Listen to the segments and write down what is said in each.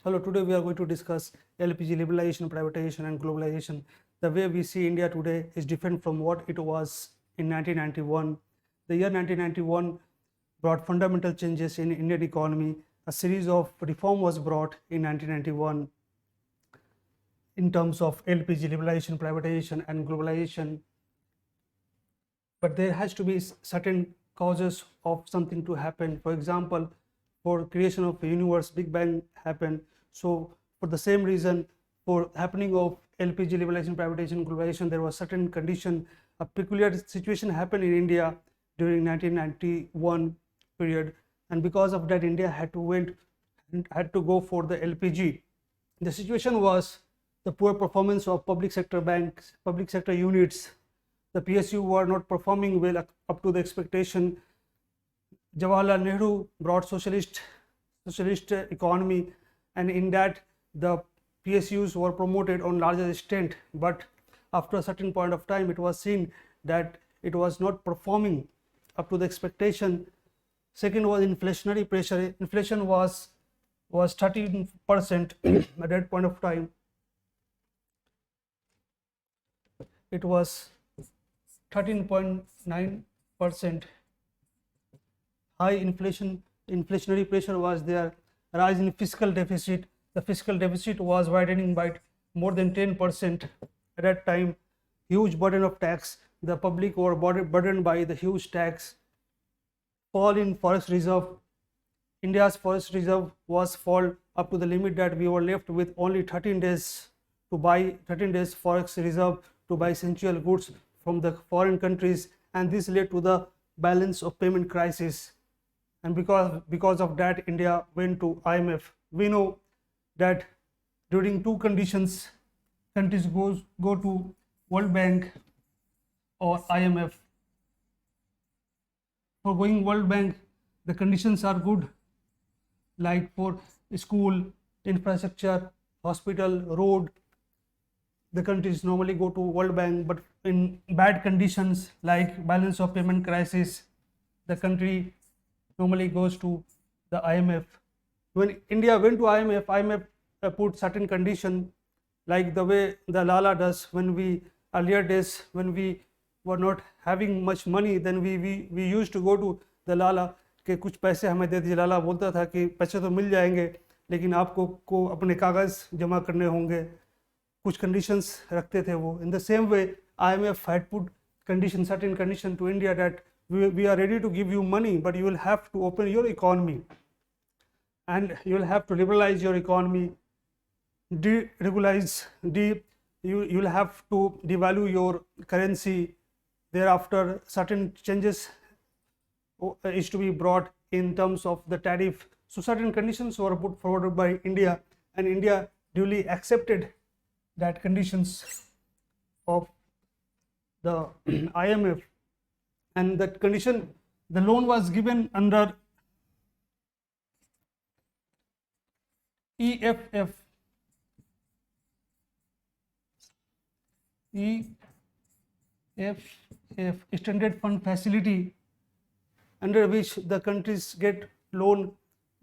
Hello, today we are going to discuss LPG, liberalization, privatization, and globalization. The way we see India today is different from what it was in 1991. The year 1991 brought fundamental changes in Indian economy. A series of reform was brought in 1991 in terms of LPG, liberalization, privatization, and globalization. But there has to be certain causes of something to happen. For example, for creation of a universe, Big Bang happened. So for the same reason, for happening of LPG, liberalization, privatization, globalization, there was certain condition. A peculiar situation happened in India during 1991 period, and because of that India had to go for the LPG. The situation was the poor performance of public sector banks, public sector units. The PSU were not performing well up to the expectation. Jawaharlal Nehru brought socialist economy, and in that the PSUs were promoted on larger extent. But after a certain point of time, it was seen that it was not performing up to the expectation. Second was inflationary pressure. Inflation was 13% at that point of time. It was 13.9%. High inflationary pressure was there. Rise in fiscal deficit. The fiscal deficit was widening by more than 10% at that time. Huge burden of tax. The public were burdened by the huge tax. Fall in forest reserve. India's forest reserve was fall up to the limit that we were left with only 13 days to buy 13 days forest reserve to buy essential goods from the foreign countries, and this led to the balance of payment crisis. And because of that, India went to IMF. We know that during two conditions, countries go to World Bank or IMF. For going World Bank, the conditions are good, like for school, infrastructure, hospital, road. The countries normally go to World Bank, but in bad conditions like balance of payment crisis, the country normally goes to the IMF. When India went to IMF put certain condition, like the way the Lala does. When we earlier days, when we were not having much money, then we used to go to the Lala कि कुछ पैसे हमें दे दीजिए. लाला बोलता था कि पैसे तो मिल जाएंगे, लेकिन आपको अपने कागज़ जमा करने होंगे. कुछ कंडीशंस रखते थे वो. In the same way, IMF had put certain condition to India that we are ready to give you money, but you will have to open your economy, and you will have to liberalize your economy, you will have to devalue your currency. Thereafter, certain changes is to be brought in terms of the tariff. So certain conditions were put forward by India, and India duly accepted that conditions of the IMF, and that condition, the loan was given under EFF, Extended Fund Facility, under which the countries get loan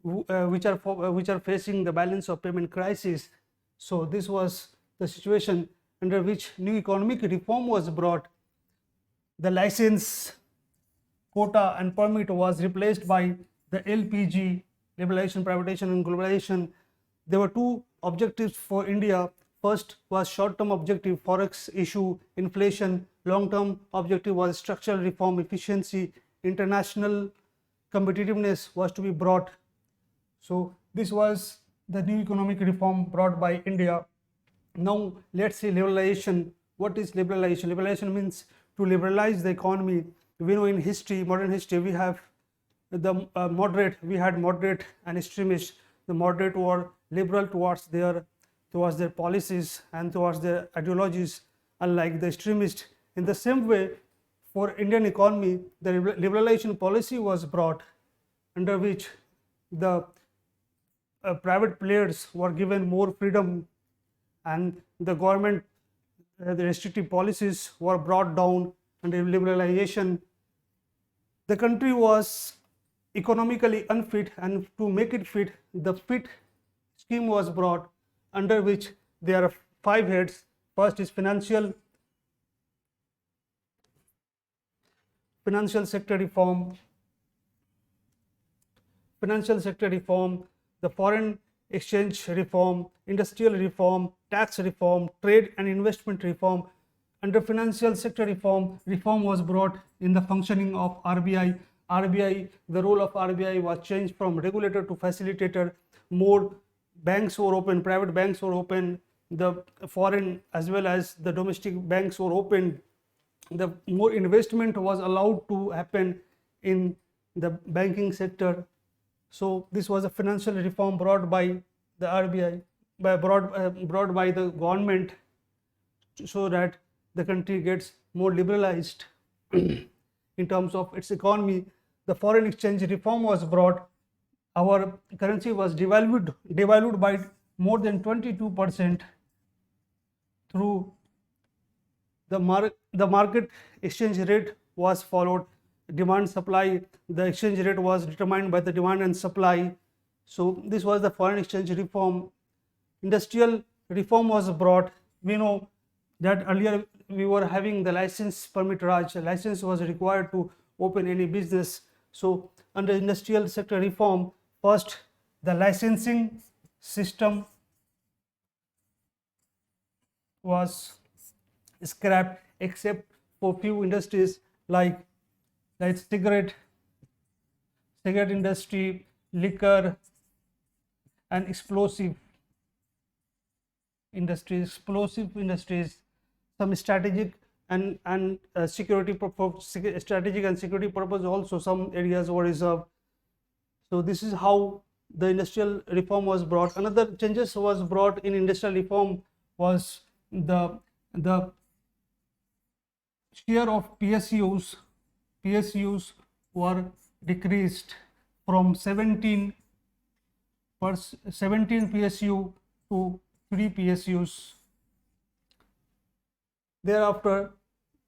which are facing the balance of payment crisis. So this was the situation under which new economic reform was brought. The license, quota and permit was replaced by the LPG, liberalization, privatization, and globalization. There were two objectives for India. First was short-term objective, forex issue, inflation. Long-term objective was structural reform, efficiency, international competitiveness was to be brought. So this was the new economic reform brought by India. Now let's see liberalization. What is liberalization? Liberalization means to liberalize the economy. We know in history, modern history, we have the we had moderate and extremist. The moderate were liberal towards their policies and towards their ideologies, unlike the extremist. In the same way, for Indian economy, the liberalization policy was brought, under which the private players were given more freedom, and the government, the restrictive policies were brought down under liberalization. The country was economically unfit, and to make it fit, the fit scheme was brought, under which there are 5 heads. First is financial sector reform, the foreign exchange reform, industrial reform, tax reform, trade and investment reform. Under financial sector reform, was brought in the functioning of RBI. The role of RBI was changed from regulator to facilitator. More banks were open, private banks were open, the foreign as well as the domestic banks were opened. The more investment was allowed to happen in the banking sector. So this was a financial reform brought by the RBI, brought by the government, so that the country gets more liberalized in terms of its economy. The foreign exchange reform was brought. Our currency was devalued by more than 22% through the market exchange rate was followed. Demand supply, the exchange rate was determined by the demand and supply. So this was the foreign exchange reform. Industrial reform was brought. We know that earlier we were having the license permit Raj. License was required to open any business. So under industrial sector reform, first the licensing system was scrapped, except for few industries like cigarette industry, liquor and explosive industries, some strategic and security purpose also some areas were reserved. So this is how the industrial reform was brought. Another changes was brought in industrial reform was the share of PSUs were decreased from 17 PSU to 3 PSUs. Thereafter,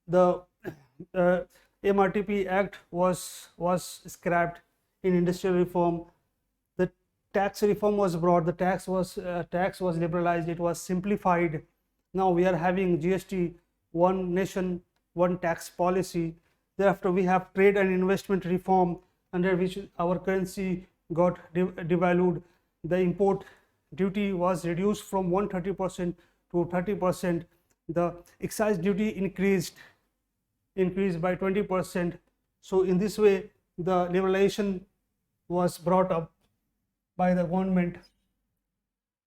the MRTP Act was scrapped in industrial reform. The tax reform was brought. The tax was liberalized. It was simplified. Now we are having GST, one nation, one tax policy. Thereafter, we have trade and investment reform, under which our currency got devalued. The import duty was reduced from 130% to 30%. The excise duty increased by 20%. So in this way, the liberalization was brought up by the government.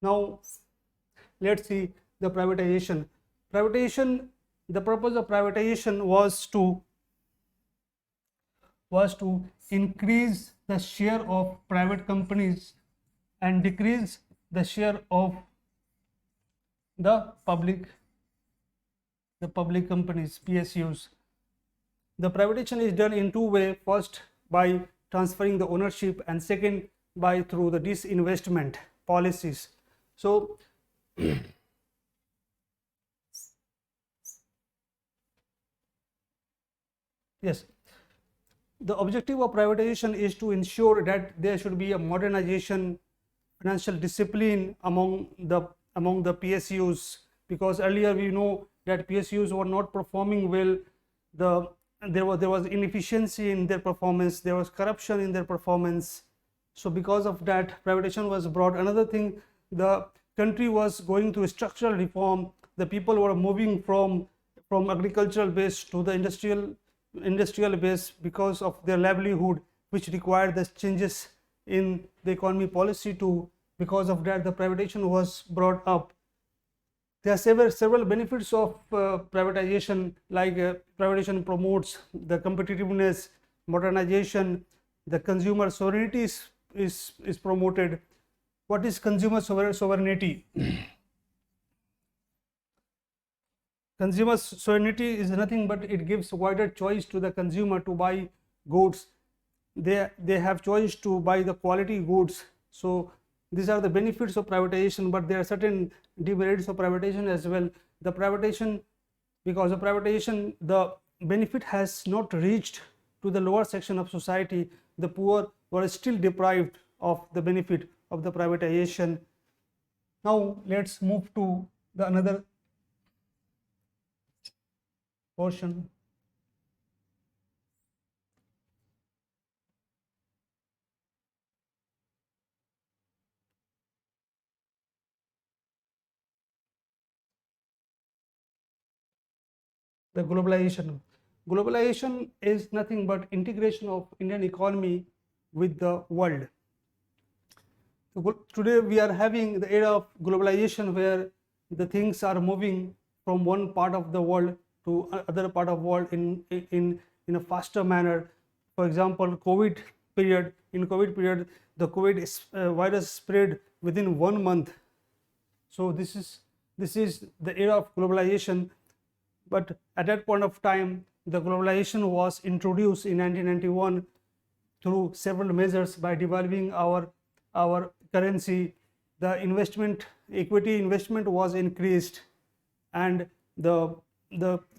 Now let's see the privatization. The purpose of privatization was to increase the share of private companies and decrease the share of the public companies, PSUs. The privatization is done in two ways. First, by transferring the ownership, and second, by through the disinvestment policies. So yes, the objective of privatization is to ensure that there should be a modernization, financial discipline among the PSUs, because earlier we know that PSUs were not performing well. There was inefficiency in their performance, there was corruption in their performance. So because of that, privatization was brought. Another thing, the country was going through structural reform. The people were moving from agricultural base to the industrial base because of their livelihood, which required the changes in the economy policy too. Because of that, the privatization was brought up. There are several benefits of privatization, like privatization promotes the competitiveness, modernization, the consumer sovereignty is promoted. What is consumer sovereignty? Consumer sovereignty is nothing but it gives wider choice to the consumer to buy goods. They have choice to buy the quality goods. So these are the benefits of privatization, but there are certain demerits of privatization as well. The privatization, because of privatization, the benefit has not reached to the lower section of society. The poor were still deprived of the benefit of the privatization. Now let's move to the another portion. The globalization. Globalization is nothing but integration of Indian economy with the world. So today we are having the era of globalization where the things are moving from one part of the world to other part of world in a faster manner. For example, COVID period. In COVID period, the COVID virus spread within 1 month. So this is the era of globalization. But at that point of time, the globalization was introduced in 1991 through several measures by devaluing our currency. The investment, equity investment was increased, and the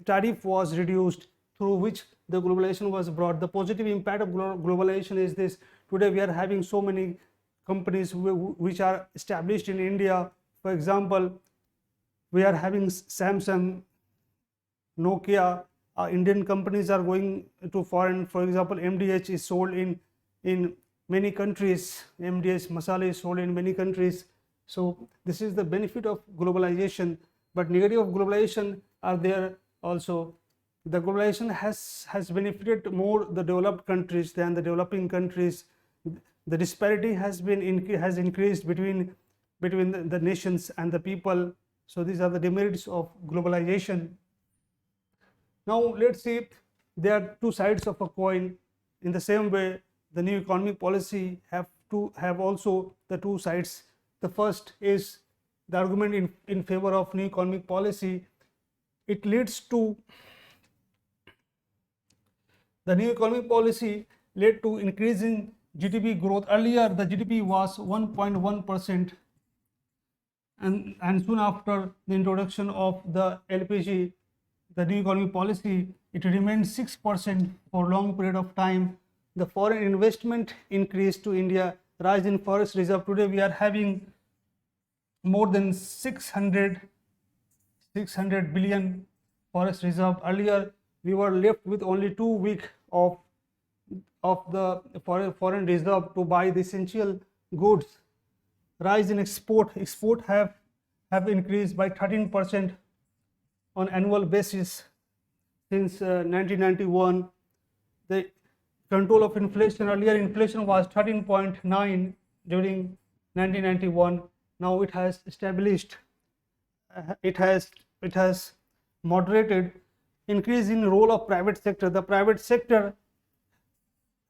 tariff was reduced, through which the globalization was brought. The positive impact of globalization is this: today we are having so many companies which are established in India. For example, we are having Samsung, Nokia. Indian companies are going to foreign. For example, MDH is sold in many countries. MDH masala is sold in many countries. So this is the benefit of globalization. But negative of globalization are there also. The globalization has benefited more the developed countries than the developing countries. The disparity has increased between the nations and the people. So these are the demerits of globalization. Now let's see, there are two sides of a coin. In the same way, the new economic policy have also the two sides. The first is the argument in favor of new economic policy. It leads to the new economic policy led to increase in GDP growth. Earlier, the GDP was 1.1%, and soon after the introduction of the LPG, the new economic policy, it remained 6% for long period of time. The foreign investment increased to India, rise in forest reserve. Today we are having more than 600 billion forest reserve. Earlier we were left with only 2 weeks of the foreign reserve to buy the essential goods. Rise in export have increased by 13% on annual basis since 1991. The control of inflation, earlier inflation was 13.9 during 1991. Now it has established, it has moderated. Increase in role of private sector. The private sector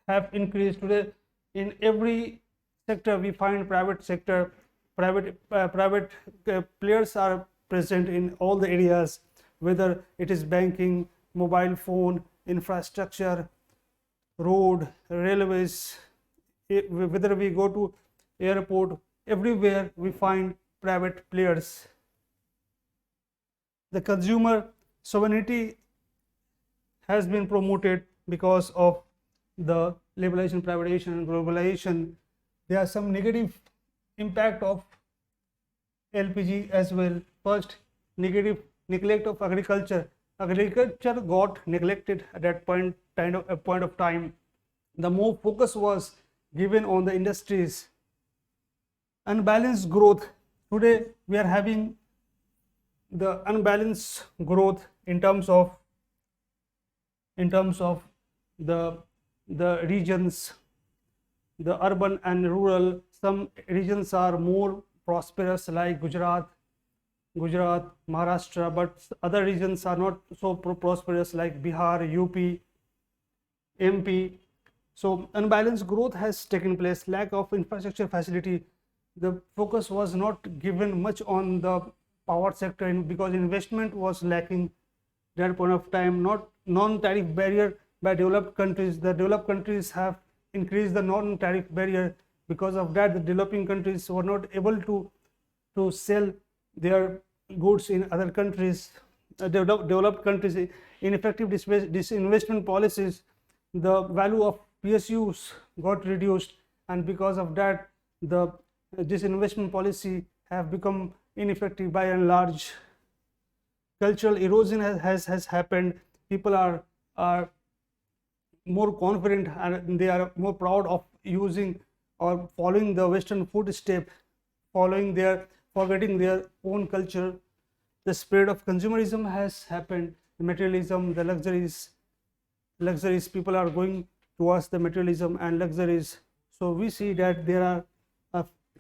have increased. Today in every sector we find private sector. Private players are present in all the areas, whether it is banking, mobile phone, infrastructure, road, railways, whether we go to airport, everywhere we find private players. The consumer sovereignty has been promoted because of the liberalization, privatization, and globalization. There are some negative impact of LPG as well. First, negative neglect of agriculture. Agriculture got neglected at that point of time. The more focus was given on the industries. Unbalanced growth. Today we are having the unbalanced growth in terms of the regions, the urban and rural. Some regions are more prosperous like Gujarat, Maharashtra, but other regions are not so prosperous like Bihar, UP, MP. So unbalanced growth has taken place. Lack of infrastructure facility. The focus was not given much on the power sector because investment was lacking at that point of time. Not non-tariff barrier by developed countries. The developed countries have increased the non-tariff barrier. Because of that, the developing countries were not able to sell their goods in other countries. Developed countries, ineffective disinvestment policies, the value of PSUs got reduced, and because of that, the disinvestment policy have become ineffective by and large. Cultural erosion has happened. People are more confident and they are more proud of using or following the Western footstep, forgetting their own culture. The spread of consumerism has happened, the materialism, the luxuries, people are going towards the materialism and luxuries. So we see that there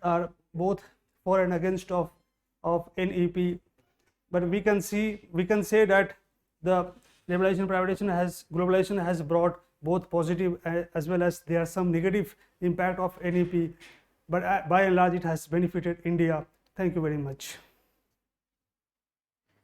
are both for and against of NEP, but we can say that the globalization has brought both positive as well as there are some negative impact of NEP, but by and large it has benefited India. Thank you very much.